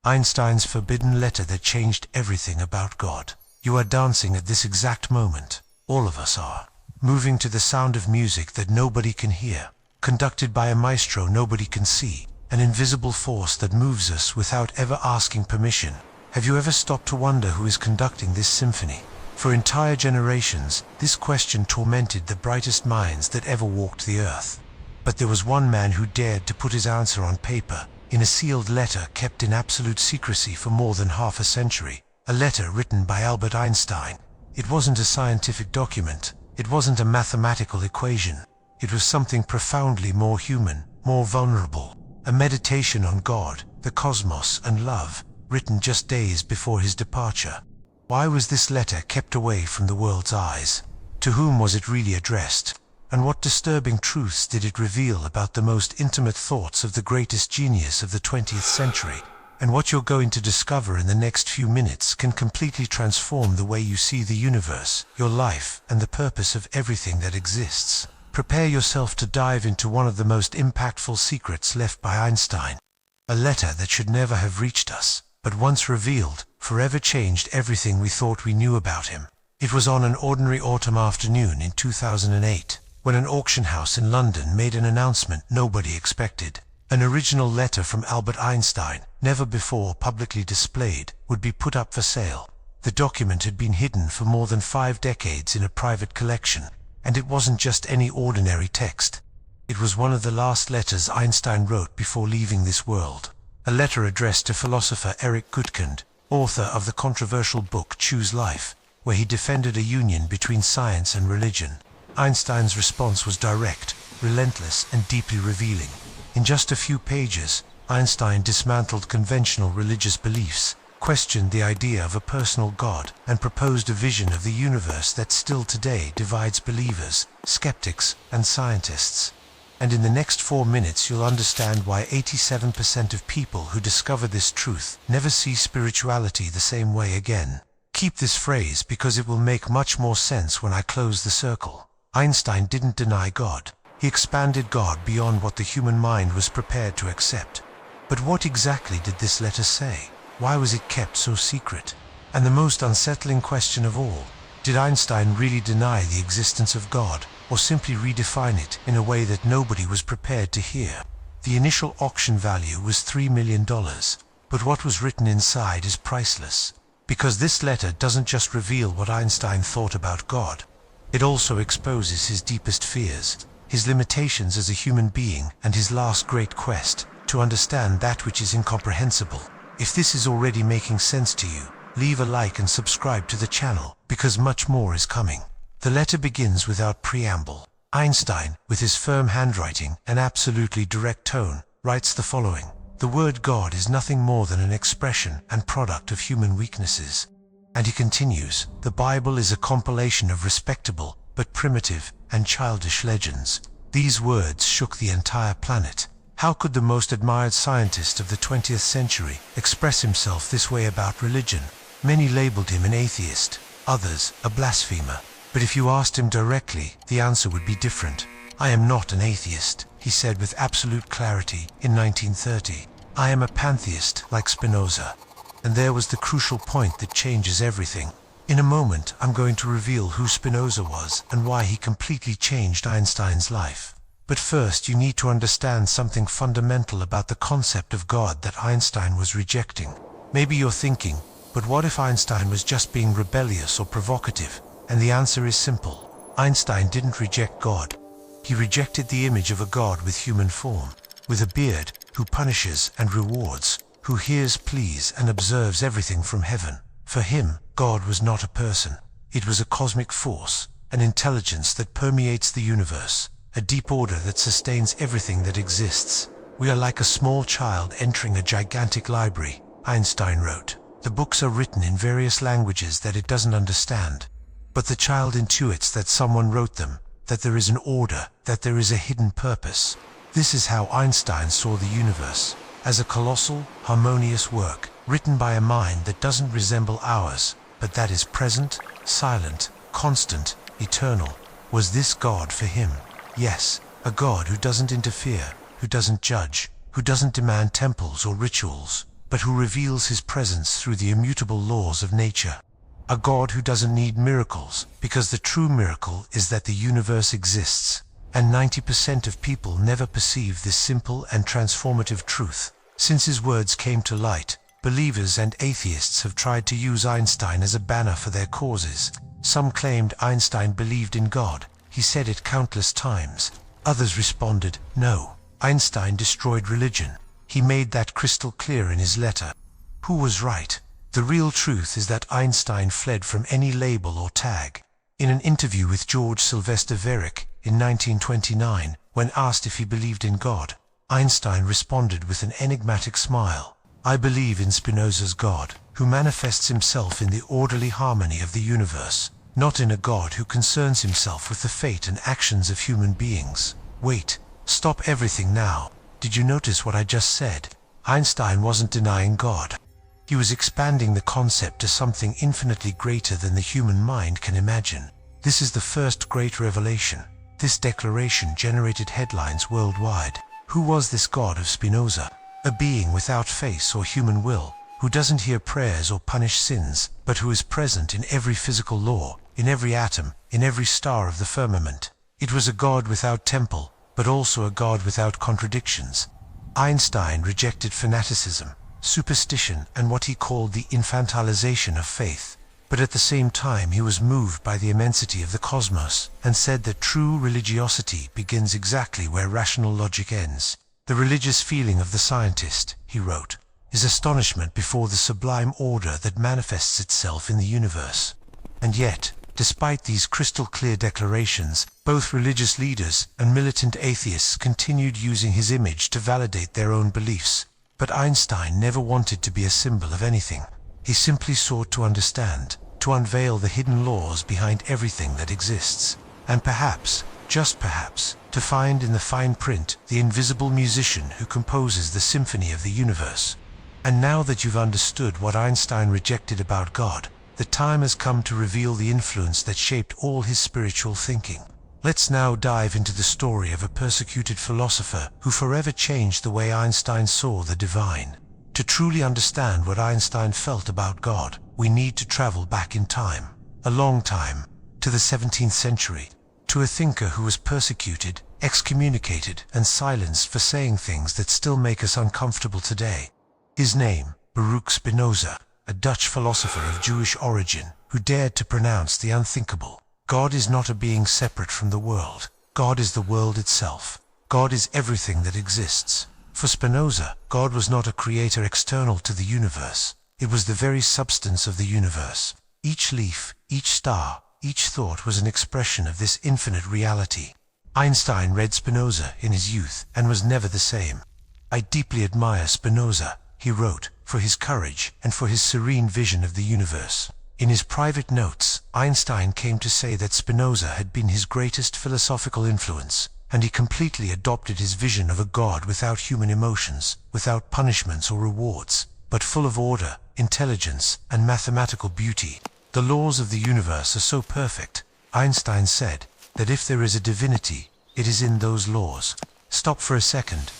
Einstein's forbidden letter that changed everything about God. You are dancing at this exact moment. All of us are. Moving to the sound of music that nobody can hear. Conducted by a maestro nobody can see. An invisible force that moves us without ever asking permission. Have you ever stopped to wonder who is conducting this symphony? For entire generations, this question tormented the brightest minds that ever walked the earth. But there was one man who dared to put his answer on paper, in a sealed letter kept in absolute secrecy for more than half a century. A letter written by Albert Einstein. It wasn't a scientific document. It wasn't a mathematical equation. It was something profoundly more human, more vulnerable. A meditation on God, the cosmos, and love, written just days before his departure. Why was this letter kept away from the world's eyes? To whom was it really addressed? And what disturbing truths did it reveal about the most intimate thoughts of the greatest genius of the 20th century? And what you're going to discover in the next few minutes can completely transform the way you see the universe, your life, and the purpose of everything that exists. Prepare yourself to dive into one of the most impactful secrets left by Einstein. A letter that should never have reached us, but once revealed, forever changed everything we thought we knew about him. It was on an ordinary autumn afternoon in 2008, when an auction house in London made an announcement nobody expected. An original letter from Albert Einstein, never before publicly displayed, would be put up for sale. The document had been hidden for more than 5 decades in a private collection, and it wasn't just any ordinary text. It was one of the last letters Einstein wrote before leaving this world. A letter addressed to philosopher Eric Goodkind, author of the controversial book Choose Life, where he defended a union between science and religion. Einstein's response was direct, relentless, and deeply revealing. In just a few pages, Einstein dismantled conventional religious beliefs, questioned the idea of a personal God, and proposed a vision of the universe that still today divides believers, skeptics, and scientists. And in the next 4 minutes you'll understand why 87% of people who discover this truth never see spirituality the same way again. Keep this phrase because it will make much more sense when I close the circle. Einstein didn't deny God. He expanded God beyond what the human mind was prepared to accept. But what exactly did this letter say? Why was it kept so secret? And the most unsettling question of all, did Einstein really deny the existence of God, or simply redefine it in a way that nobody was prepared to hear? The initial auction value was $3 million, but what was written inside is priceless. Because this letter doesn't just reveal what Einstein thought about God, it also exposes his deepest fears, his limitations as a human being, and his last great quest to understand that which is incomprehensible. If this is already making sense to you, leave a like and subscribe to the channel, because much more is coming. The letter begins without preamble. Einstein, with his firm handwriting and absolutely direct tone, writes the following: "The word God is nothing more than an expression and product of human weaknesses." And he continues, "The Bible is a compilation of respectable, but primitive and childish legends." These words shook the entire planet. How could the most admired scientist of the 20th century express himself this way about religion? Many labeled him an atheist, others a blasphemer. But if you asked him directly, the answer would be different. "I am not an atheist," he said with absolute clarity in 1930. "I am a pantheist like Spinoza." And there was the crucial point that changes everything. In a moment, I'm going to reveal who Spinoza was and why he completely changed Einstein's life. But first, you need to understand something fundamental about the concept of God that Einstein was rejecting. Maybe you're thinking, but what if Einstein was just being rebellious or provocative? And the answer is simple. Einstein didn't reject God. He rejected the image of a God with human form, with a beard, who punishes and rewards, who hears pleas and observes everything from heaven. For him, God was not a person. It was a cosmic force, an intelligence that permeates the universe, a deep order that sustains everything that exists. "We are like a small child entering a gigantic library," Einstein wrote. "The books are written in various languages that it doesn't understand. But the child intuits that someone wrote them, that there is an order, that there is a hidden purpose." This is how Einstein saw the universe, as a colossal, harmonious work, written by a mind that doesn't resemble ours, but that is present, silent, constant, eternal. Was this God for him? Yes, a God who doesn't interfere, who doesn't judge, who doesn't demand temples or rituals, but who reveals his presence through the immutable laws of nature. A God who doesn't need miracles, because the true miracle is that the universe exists, and 90% of people never perceive this simple and transformative truth. Since his words came to light, believers and atheists have tried to use Einstein as a banner for their causes. Some claimed Einstein believed in God. He said it countless times. Others responded, no, Einstein destroyed religion. He made that crystal clear in his letter. Who was right? The real truth is that Einstein fled from any label or tag. In an interview with George Sylvester Varick in 1929, when asked if he believed in God, Einstein responded with an enigmatic smile. I believe in Spinoza's God, who manifests himself in the orderly harmony of the universe, not in a God who concerns himself with the fate and actions of human beings. Wait, stop everything now. Did you notice what I just said? Einstein wasn't denying God. He was expanding the concept to something infinitely greater than the human mind can imagine. This is the first great revelation. This declaration generated headlines worldwide. Who was this God of Spinoza? A being without face or human will, who doesn't hear prayers or punish sins, but who is present in every physical law, in every atom, in every star of the firmament. It was a God without temple, but also a God without contradictions. Einstein rejected fanaticism, superstition, and what he called the infantilization of faith. But at the same time he was moved by the immensity of the cosmos, and said that true religiosity begins exactly where rational logic ends. The religious feeling of the scientist, he wrote, is astonishment before the sublime order that manifests itself in the universe. And yet, despite these crystal-clear declarations, both religious leaders and militant atheists continued using his image to validate their own beliefs. But Einstein never wanted to be a symbol of anything. He simply sought to understand, to unveil the hidden laws behind everything that exists, and perhaps, just perhaps, to find in the fine print the invisible musician who composes the symphony of the universe. And now that you've understood what Einstein rejected about God, the time has come to reveal the influence that shaped all his spiritual thinking. Let's now dive into the story of a persecuted philosopher who forever changed the way Einstein saw the divine. To truly understand what Einstein felt about God, we need to travel back in time, a long time, to the 17th century, to a thinker who was persecuted, excommunicated, and silenced for saying things that still make us uncomfortable today. His name, Baruch Spinoza, a Dutch philosopher of Jewish origin, who dared to pronounce the unthinkable. God is not a being separate from the world. God is the world itself. God is everything that exists. For Spinoza, God was not a creator external to the universe. It was the very substance of the universe. Each leaf, each star, each thought was an expression of this infinite reality. Einstein read Spinoza in his youth and was never the same. I deeply admire Spinoza, he wrote, for his courage and for his serene vision of the universe. In his private notes, Einstein came to say that Spinoza had been his greatest philosophical influence, and he completely adopted his vision of a God without human emotions, without punishments or rewards, but full of order, intelligence, and mathematical beauty. The laws of the universe are so perfect, Einstein said, that if there is a divinity, it is in those laws. Stop for a second.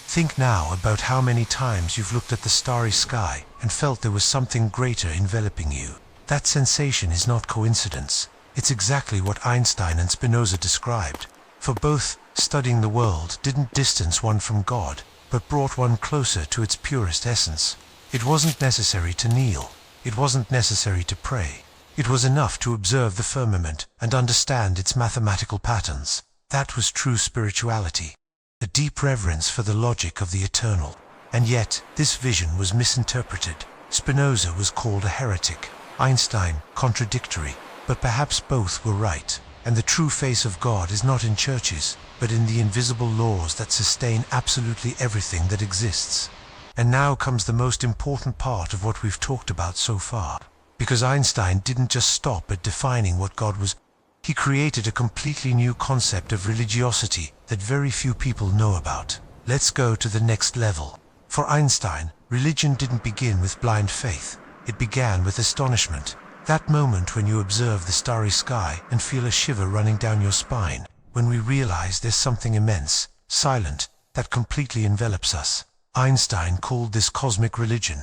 Think now about how many times you've looked at the starry sky and felt there was something greater enveloping you. That sensation is not coincidence. It's exactly what Einstein and Spinoza described. For both, studying the world didn't distance one from God, but brought one closer to its purest essence. It wasn't necessary to kneel. It wasn't necessary to pray. It was enough to observe the firmament and understand its mathematical patterns. That was true spirituality, a deep reverence for the logic of the eternal. And yet, this vision was misinterpreted. Spinoza was called a heretic, Einstein contradictory, but perhaps both were right. And the true face of God is not in churches, but in the invisible laws that sustain absolutely everything that exists. And now comes the most important part of what we've talked about so far. Because Einstein didn't just stop at defining what God was, he created a completely new concept of religiosity that very few people know about. Let's go to the next level. For Einstein, religion didn't begin with blind faith. It began with astonishment. That moment when you observe the starry sky and feel a shiver running down your spine, when we realize there's something immense, silent, that completely envelops us. Einstein called this cosmic religion.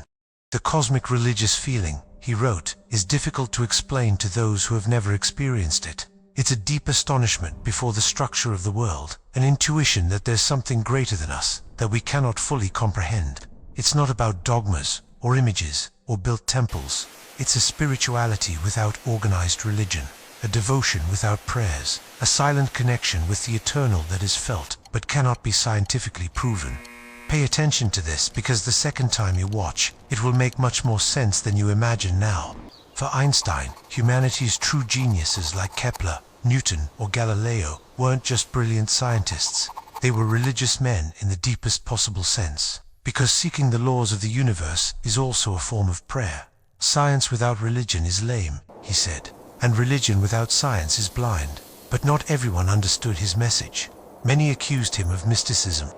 The cosmic religious feeling, he wrote, is difficult to explain to those who have never experienced it. It's a deep astonishment before the structure of the world, an intuition that there's something greater than us, that we cannot fully comprehend. It's not about dogmas, or images, or built temples. It's a spirituality without organized religion, a devotion without prayers, a silent connection with the eternal that is felt, but cannot be scientifically proven. Pay attention to this, because the second time you watch, it will make much more sense than you imagine now. For Einstein, humanity's true geniuses like Kepler, Newton, or Galileo weren't just brilliant scientists. They were religious men in the deepest possible sense. Because seeking the laws of the universe is also a form of prayer. Science without religion is lame, he said, and religion without science is blind. But not everyone understood his message. Many accused him of mysticism,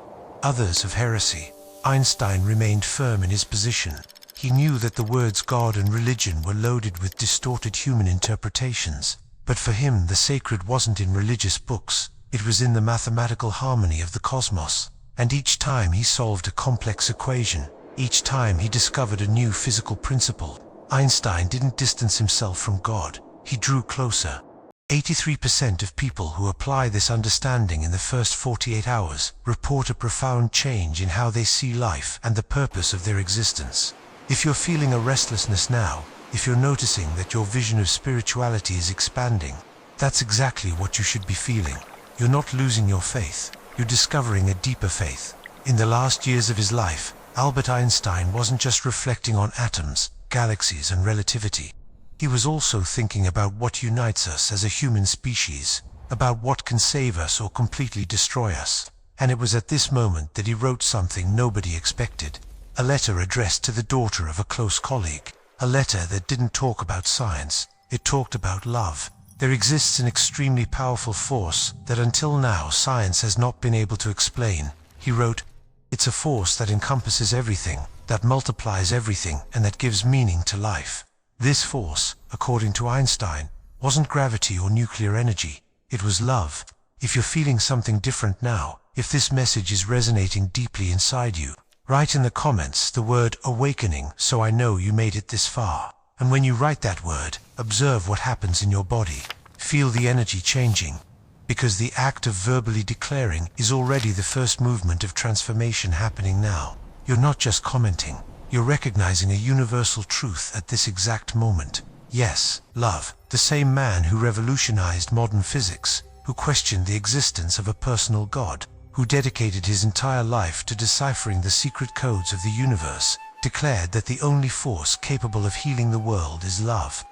others of heresy. Einstein remained firm in his position. He knew that the words God and religion were loaded with distorted human interpretations. But for him, the sacred wasn't in religious books. It was in the mathematical harmony of the cosmos. And each time he solved a complex equation, each time he discovered a new physical principle, Einstein didn't distance himself from God. He drew closer. 83% of people who apply this understanding in the first 48 hours report a profound change in how they see life and the purpose of their existence. If you're feeling a restlessness now, if you're noticing that your vision of spirituality is expanding, that's exactly what you should be feeling. You're not losing your faith. You're discovering a deeper faith. In the last years of his life, Albert Einstein wasn't just reflecting on atoms, galaxies, and relativity. He was also thinking about what unites us as a human species, about what can save us or completely destroy us. And it was at this moment that he wrote something nobody expected. A letter addressed to the daughter of a close colleague. A letter that didn't talk about science. It talked about love. There exists an extremely powerful force that until now science has not been able to explain. He wrote, "It's a force that encompasses everything, that multiplies everything, and that gives meaning to life." This force, according to Einstein, wasn't gravity or nuclear energy. It was love. If you're feeling something different now, if this message is resonating deeply inside you, write in the comments the word awakening so I know you made it this far. And when you write that word, observe what happens in your body. Feel the energy changing. Because the act of verbally declaring is already the first movement of transformation happening now. You're not just commenting. You're recognizing a universal truth at this exact moment. Yes, love, the same man who revolutionized modern physics, who questioned the existence of a personal God, who dedicated his entire life to deciphering the secret codes of the universe, declared that the only force capable of healing the world is love.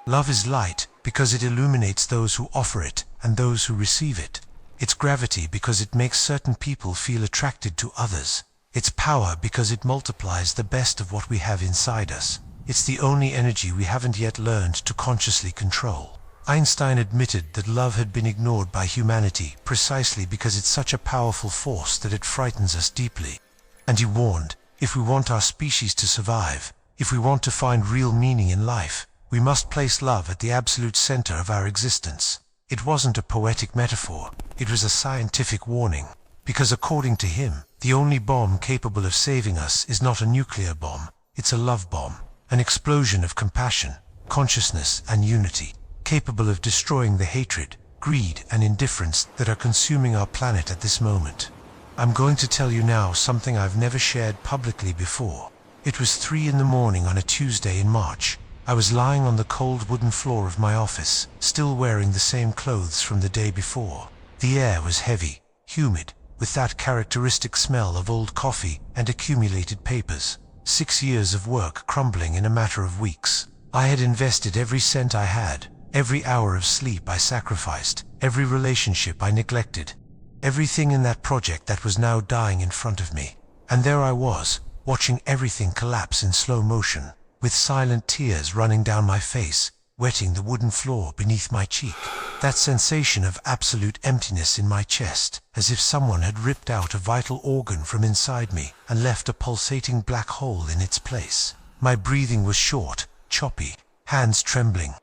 Love is light because it illuminates those who offer it and those who receive it. It's gravity because it makes certain people feel attracted to others. It's power because it multiplies the best of what we have inside us. It's the only energy we haven't yet learned to consciously control. Einstein admitted that love had been ignored by humanity precisely because it's such a powerful force that it frightens us deeply. And he warned, if we want our species to survive, if we want to find real meaning in life, we must place love at the absolute center of our existence. It wasn't a poetic metaphor, it was a scientific warning. Because according to him, the only bomb capable of saving us is not a nuclear bomb, it's a love bomb. An explosion of compassion, consciousness, and unity, capable of destroying the hatred, greed, and indifference that are consuming our planet at this moment. I'm going to tell you now something I've never shared publicly before. It was 3 in the morning on a Tuesday in March. I was lying on the cold wooden floor of my office, still wearing the same clothes from the day before. The air was heavy, humid, with that characteristic smell of old coffee and accumulated papers. 6 years of work crumbling in a matter of weeks. I had invested every cent I had, every hour of sleep I sacrificed, every relationship I neglected. Everything in that project that was now dying in front of me. And there I was, watching everything collapse in slow motion, with silent tears running down my face, wetting the wooden floor beneath my cheek. That sensation of absolute emptiness in my chest, as if someone had ripped out a vital organ from inside me and left a pulsating black hole in its place. My breathing was short, choppy, hands trembling.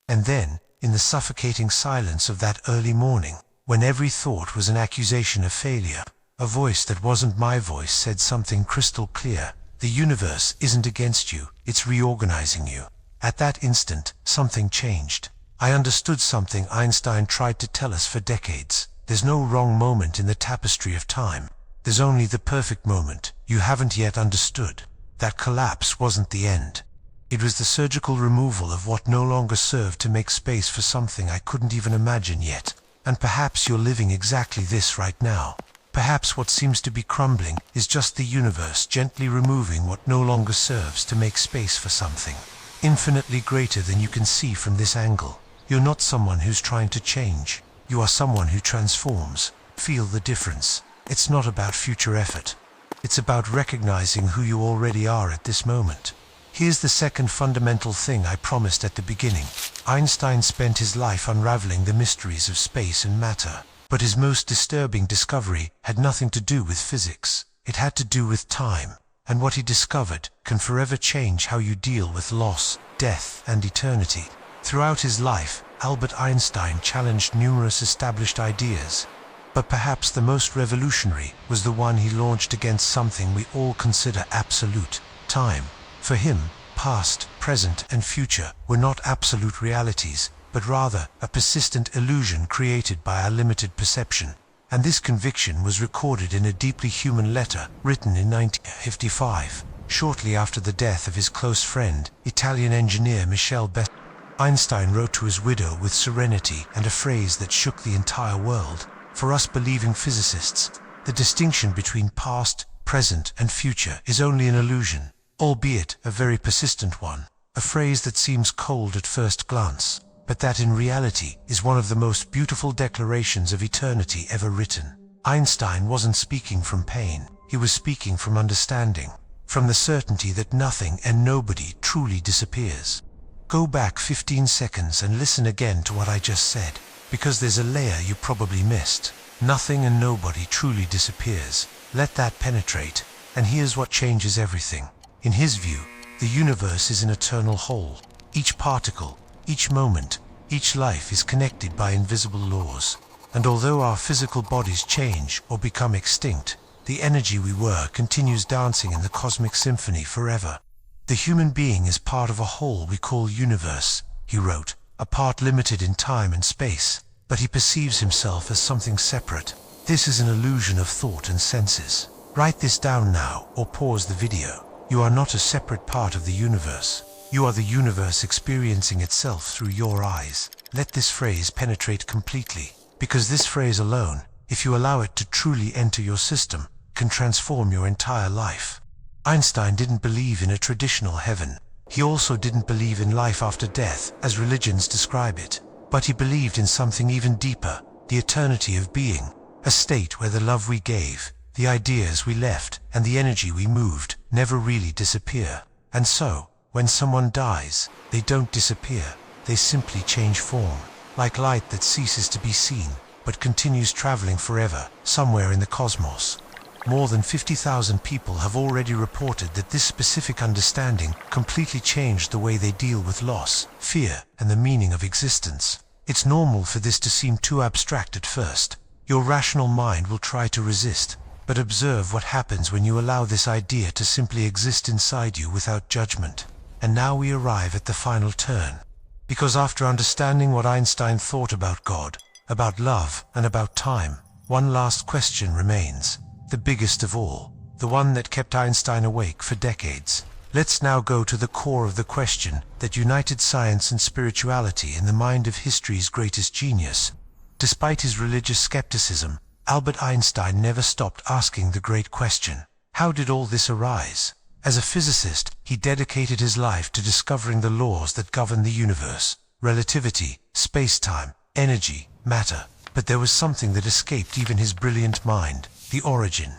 And then, in the suffocating silence of that early morning, when every thought was an accusation of failure, A voice that wasn't my voice said something crystal clear. The universe isn't against you, it's reorganizing you. At that instant, something changed. I understood something Einstein tried to tell us for decades. There's no wrong moment in the tapestry of time. There's only the perfect moment you haven't yet understood. That collapse wasn't the end. It was the surgical removal of what no longer served to make space for something I couldn't even imagine yet. And perhaps you're living exactly this right now. Perhaps what seems to be crumbling is just the universe gently removing what no longer serves to make space for something infinitely greater than you can see from this angle. You're not someone who's trying to change. You are someone who transforms. Feel the difference. It's not about future effort. It's about recognizing who you already are at this moment. Here's the second fundamental thing I promised at the beginning. Einstein spent his life unraveling the mysteries of space and matter. But his most disturbing discovery had nothing to do with physics. It had to do with time. And what he discovered can forever change how you deal with loss, death, and eternity. Throughout his life, Albert Einstein challenged numerous established ideas. But perhaps the most revolutionary was the one he launched against something we all consider absolute: time. For him, past, present, and future were not absolute realities, but rather a persistent illusion created by our limited perception. And this conviction was recorded in a deeply human letter written in 1955, shortly after the death of his close friend, Italian engineer Michel Bess. Einstein wrote to his widow with serenity and a phrase that shook the entire world. For us believing physicists, the distinction between past, present, and future is only an illusion, albeit a very persistent one. A phrase that seems cold at first glance, but that in reality is one of the most beautiful declarations of eternity ever written. Einstein wasn't speaking from pain, he was speaking from understanding, from the certainty that nothing and nobody truly disappears. Go back 15 seconds and listen again to what I just said, because there's a layer you probably missed. Nothing and nobody truly disappears. Let that penetrate, and here's what changes everything. In his view, the universe is an eternal whole. Each particle, each moment, each life is connected by invisible laws. And although our physical bodies change or become extinct, the energy we were continues dancing in the cosmic symphony forever. The human being is part of a whole we call universe, he wrote, a part limited in time and space, but he perceives himself as something separate. This is an illusion of thought and senses. Write this down now or pause the video. You are not a separate part of the universe. You are the universe experiencing itself through your eyes. Let this phrase penetrate completely, because this phrase alone, if you allow it to truly enter your system, can transform your entire life. Einstein didn't believe in a traditional heaven. He also didn't believe in life after death, as religions describe it. But he believed in something even deeper, the eternity of being, a state where the love we gave, the ideas we left, and the energy we moved never really disappear. And so, when someone dies, they don't disappear, they simply change form, like light that ceases to be seen, but continues traveling forever, somewhere in the cosmos. More than 50,000 people have already reported that this specific understanding completely changed the way they deal with loss, fear, and the meaning of existence. It's normal for this to seem too abstract at first. Your rational mind will try to resist, but observe what happens when you allow this idea to simply exist inside you without judgment. And now we arrive at the final turn. Because after understanding what Einstein thought about God, about love, and about time, one last question remains. The biggest of all, the one that kept Einstein awake for decades. Let's now go to the core of the question that united science and spirituality in the mind of history's greatest genius. Despite his religious skepticism, Albert Einstein never stopped asking the great question: how did all this arise? As a physicist, he dedicated his life to discovering the laws that govern the universe: relativity, space-time, energy, matter. But there was something that escaped even his brilliant mind: the origin.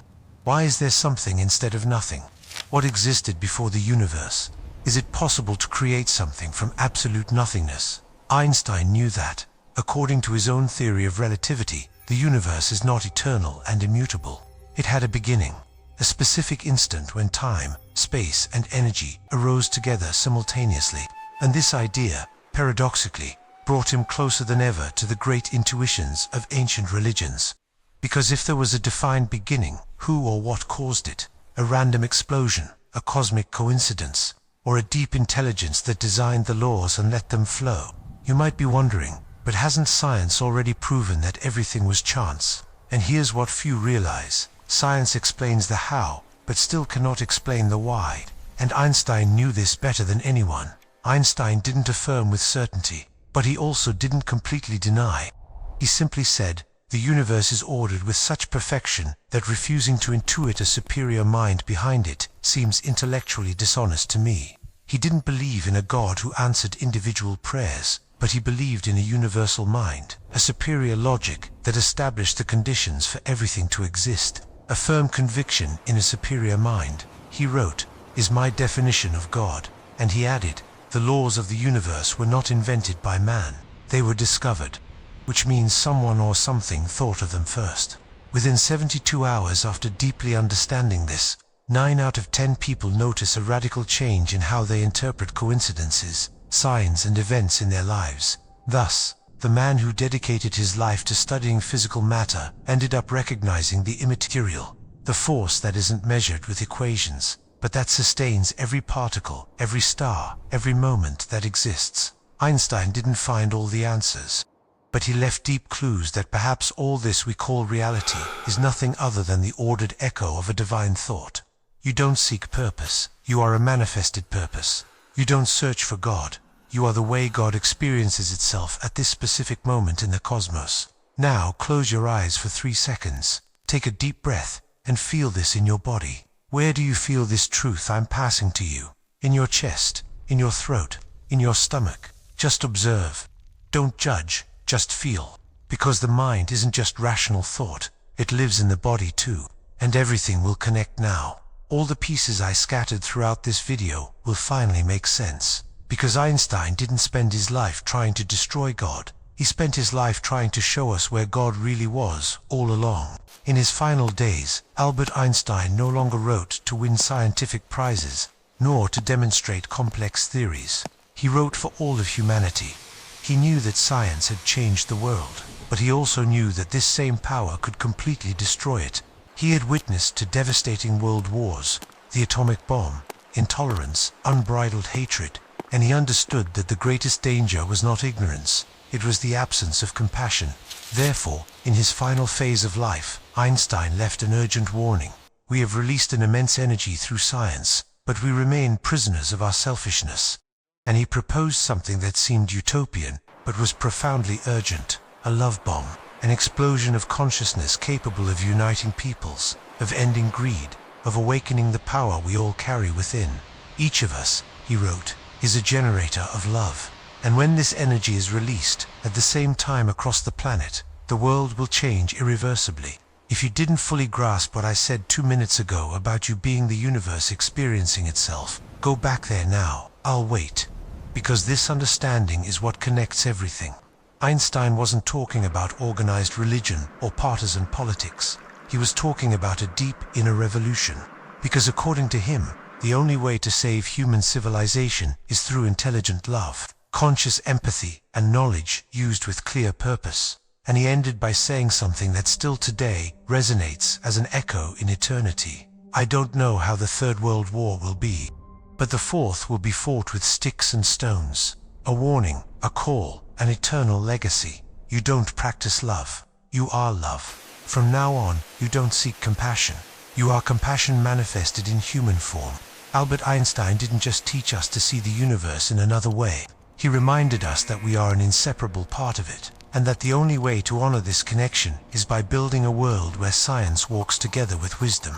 Why is there something instead of nothing? What existed before the universe? Is it possible to create something from absolute nothingness? Einstein knew that, according to his own theory of relativity, the universe is not eternal and immutable. It had a beginning, a specific instant when time, space, and energy arose together simultaneously. And this idea, paradoxically, brought him closer than ever to the great intuitions of ancient religions. Because if there was a defined beginning, who or what caused it? A random explosion, a cosmic coincidence, or a deep intelligence that designed the laws and let them flow? You might be wondering, but hasn't science already proven that everything was chance? And here's what few realize. Science explains the how, but still cannot explain the why. And Einstein knew this better than anyone. Einstein didn't affirm with certainty, but he also didn't completely deny. He simply said, the universe is ordered with such perfection that refusing to intuit a superior mind behind it seems intellectually dishonest to me. He didn't believe in a God who answered individual prayers, but he believed in a universal mind, a superior logic that established the conditions for everything to exist. A firm conviction in a superior mind, he wrote, is my definition of God. And he added, the laws of the universe were not invented by man, they were discovered. Which means someone or something thought of them first. Within 72 hours after deeply understanding this, 9 out of 10 people notice a radical change in how they interpret coincidences, signs and events in their lives. Thus, the man who dedicated his life to studying physical matter ended up recognizing the immaterial, the force that isn't measured with equations, but that sustains every particle, every star, every moment that exists. Einstein didn't find all the answers, but he left deep clues that perhaps all this we call reality is nothing other than the ordered echo of a divine thought. You don't seek purpose, you are a manifested purpose. You don't search for God, you are the way God experiences itself at this specific moment in the cosmos. Now close your eyes for 3 seconds, take a deep breath, and feel this in your body. Where do you feel this truth I'm passing to you? In your chest, in your throat, in your stomach? Just observe. Don't judge. Just feel. Because the mind isn't just rational thought, it lives in the body too. And everything will connect now. All the pieces I scattered throughout this video will finally make sense. Because Einstein didn't spend his life trying to destroy God. He spent his life trying to show us where God really was, all along. In his final days, Albert Einstein no longer wrote to win scientific prizes, nor to demonstrate complex theories. He wrote for all of humanity. He knew that science had changed the world, but he also knew that this same power could completely destroy it. He had witnessed to devastating world wars, the atomic bomb, intolerance, unbridled hatred, and he understood that the greatest danger was not ignorance, it was the absence of compassion. Therefore, in his final phase of life, Einstein left an urgent warning. We have released an immense energy through science, but we remain prisoners of our selfishness. And he proposed something that seemed utopian, but was profoundly urgent, a love bomb, an explosion of consciousness capable of uniting peoples, of ending greed, of awakening the power we all carry within. Each of us, he wrote, is a generator of love. And when this energy is released, at the same time across the planet, the world will change irreversibly. If you didn't fully grasp what I said 2 minutes ago about you being the universe experiencing itself, go back there now. I'll wait. Because this understanding is what connects everything. Einstein wasn't talking about organized religion or partisan politics. He was talking about a deep inner revolution. Because according to him, the only way to save human civilization is through intelligent love, conscious empathy, and knowledge used with clear purpose. And he ended by saying something that still today resonates as an echo in eternity. I don't know how the Third World War will be, but the fourth will be fought with sticks and stones. A warning, a call, an eternal legacy. You don't practice love. You are love. From now on, you don't seek compassion. You are compassion manifested in human form. Albert Einstein didn't just teach us to see the universe in another way. He reminded us that we are an inseparable part of it, and that the only way to honor this connection is by building a world where science walks together with wisdom,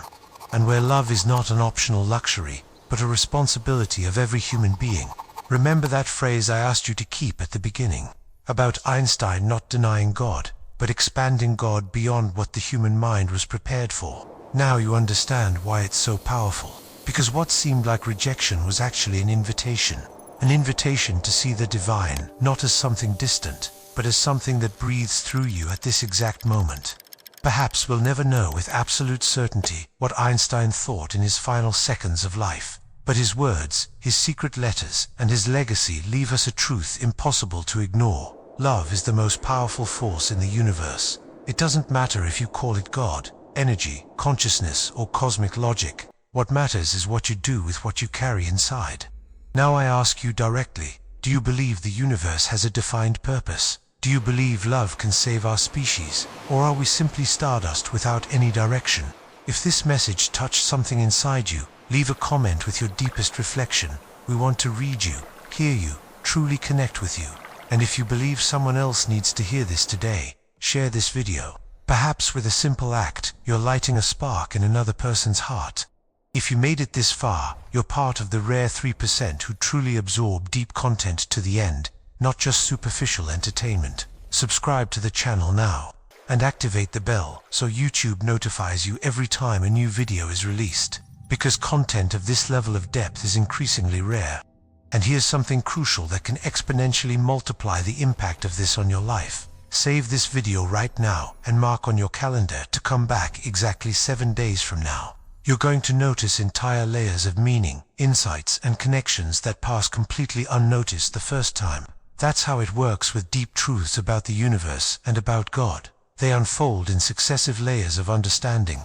and where love is not an optional luxury, but a responsibility of every human being. Remember that phrase I asked you to keep at the beginning, about Einstein not denying God, but expanding God beyond what the human mind was prepared for. Now you understand why it's so powerful, because what seemed like rejection was actually an invitation to see the divine, not as something distant, but as something that breathes through you at this exact moment. Perhaps we'll never know with absolute certainty what Einstein thought in his final seconds of life. But his words, his secret letters, and his legacy leave us a truth impossible to ignore. Love is the most powerful force in the universe. It doesn't matter if you call it God, energy, consciousness, or cosmic logic. What matters is what you do with what you carry inside. Now I ask you directly, do you believe the universe has a defined purpose? Do you believe love can save our species? Or are we simply stardust without any direction? If this message touched something inside you, leave a comment with your deepest reflection. We want to read you, hear you, truly connect with you. And if you believe someone else needs to hear this today, share this video. Perhaps with a simple act, you're lighting a spark in another person's heart. If you made it this far, you're part of the rare 3% who truly absorb deep content to the end, not just superficial entertainment. Subscribe to the channel now, and activate the bell so YouTube notifies you every time a new video is released, because content of this level of depth is increasingly rare. And here's something crucial that can exponentially multiply the impact of this on your life. Save this video right now and mark on your calendar to come back exactly 7 days from now. You're going to notice entire layers of meaning, insights, and connections that pass completely unnoticed the first time. That's how it works with deep truths about the universe and about God. They unfold in successive layers of understanding.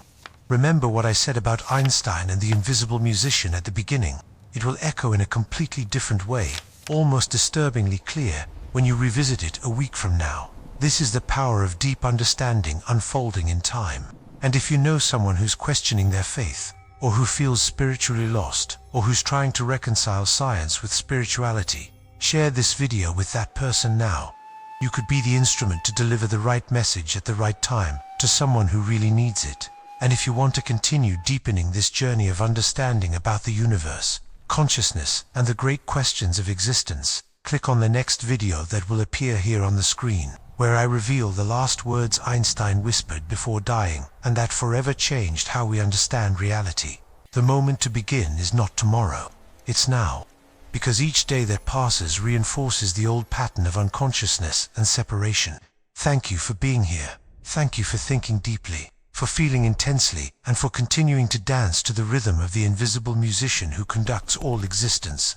Remember what I said about Einstein and the invisible musician at the beginning. It will echo in a completely different way, almost disturbingly clear, when you revisit it a week from now. This is the power of deep understanding unfolding in time. And if you know someone who's questioning their faith, or who feels spiritually lost, or who's trying to reconcile science with spirituality, share this video with that person now. You could be the instrument to deliver the right message at the right time to someone who really needs it. And if you want to continue deepening this journey of understanding about the universe, consciousness, and the great questions of existence, click on the next video that will appear here on the screen, where I reveal the last words Einstein whispered before dying, and that forever changed how we understand reality. The moment to begin is not tomorrow, it's now. Because each day that passes reinforces the old pattern of unconsciousness and separation. Thank you for being here. Thank you for thinking deeply, for feeling intensely, and for continuing to dance to the rhythm of the invisible musician who conducts all existence.